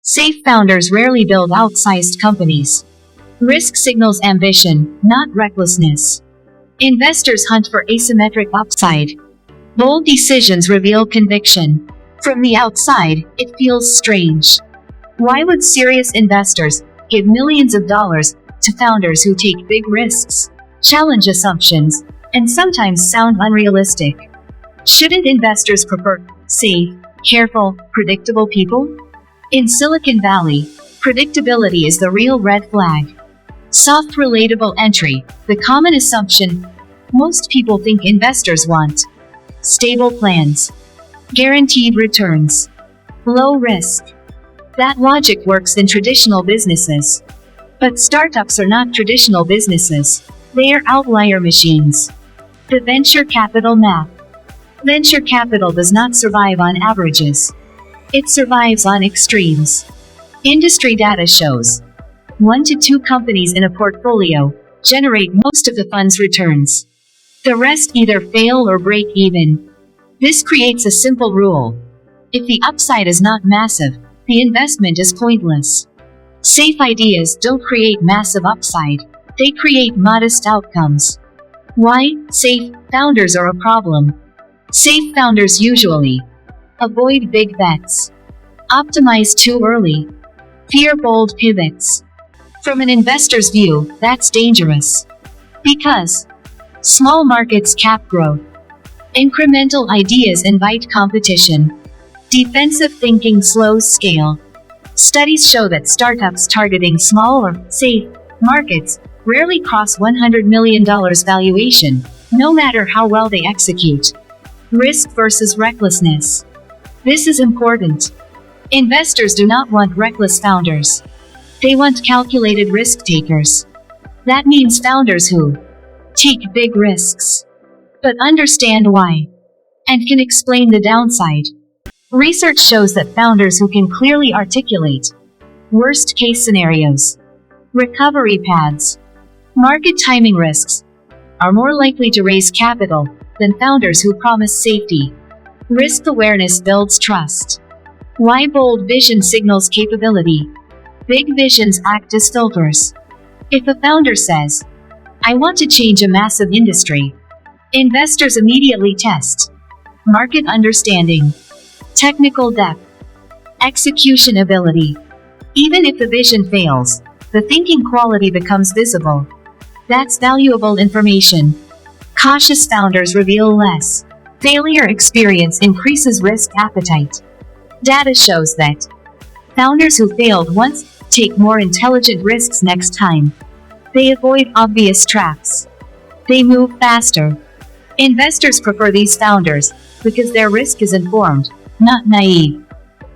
Safe founders rarely build outsized companies. Risk signals ambition, not recklessness. Investors hunt for asymmetric upside. Bold decisions reveal conviction. From the outside, it feels strange. Why would serious investors give millions of dollars to founders who take big risks, challenge assumptions, and sometimes sound unrealistic? Shouldn't investors prefer safe, careful, predictable people? In Silicon Valley, predictability is the real red flag. Soft, relatable entry, the common assumption most people think investors want. Stable plans, guaranteed returns, low risk. That logic works in traditional businesses. But startups are not traditional businesses. They are outlier machines. The venture capital map. Venture capital does not survive on averages. It survives on extremes. Industry data shows 1 to 2 companies in a portfolio generate most of the fund's returns. The rest either fail or break even. This creates a simple rule. If the upside is not massive, the investment is pointless. Safe ideas don't create massive upside. They create modest outcomes. Why safe founders are a problem? Safe founders usually avoid big bets, optimize too early, fear bold pivots. From an investor's view, that's dangerous. Because small markets cap growth. Incremental ideas invite competition. Defensive thinking slows scale. Studies show that startups targeting small or safe markets rarely cross $100 million valuation, no matter how well they execute. Risk versus recklessness. This is important. Investors do not want reckless founders. They want calculated risk takers. That means founders who take big risks, but understand why, and can explain the downside. Research shows that founders who can clearly articulate worst-case scenarios, recovery paths, market timing risks, are more likely to raise capital than founders who promise safety. Risk awareness builds trust. Why bold vision signals capability? Big visions act as filters. If a founder says, "I want to change a massive industry," investors immediately test market understanding, technical depth, execution ability. Even if the vision fails, the thinking quality becomes visible. That's valuable information. Cautious founders reveal less. Failure experience increases risk appetite. Data shows that founders who failed once take more intelligent risks next time. They avoid obvious traps. They move faster. Investors prefer these founders because their risk is informed, not naive.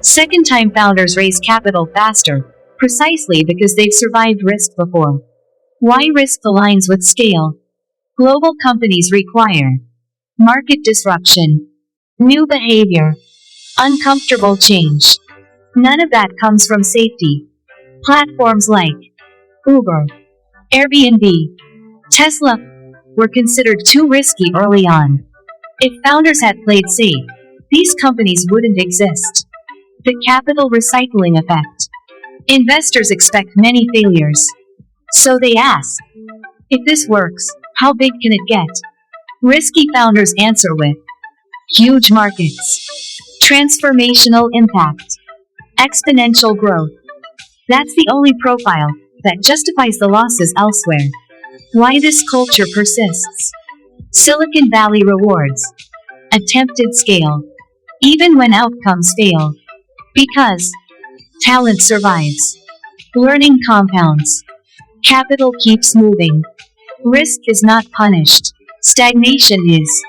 Second-time founders raise capital faster, precisely because they've survived risk before. Why risk aligns with scale? Global companies require market disruption, new behavior, uncomfortable change. None of that comes from safety. Platforms like Uber, Airbnb, Tesla were considered too risky early on. If founders had played safe, these companies wouldn't exist. The capital recycling effect. Investors expect many failures. So they ask, if this works, how big can it get? Risky founders answer with huge markets, transformational impact, exponential growth. That's the only profile that justifies the losses elsewhere. Why this culture persists? Silicon Valley rewards attempted scale, even when outcomes fail. Because talent survives, learning compounds, capital keeps moving. Risk is not punished. Stagnation is.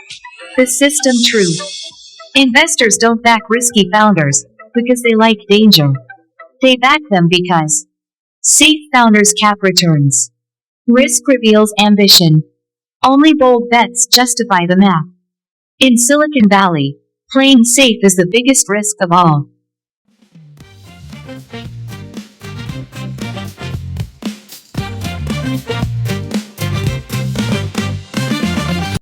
The system truth. Investors don't back risky founders because they like danger. They back them because safe founders cap returns. Risk reveals ambition. Only bold bets justify the math. In Silicon Valley, playing safe is the biggest risk of all.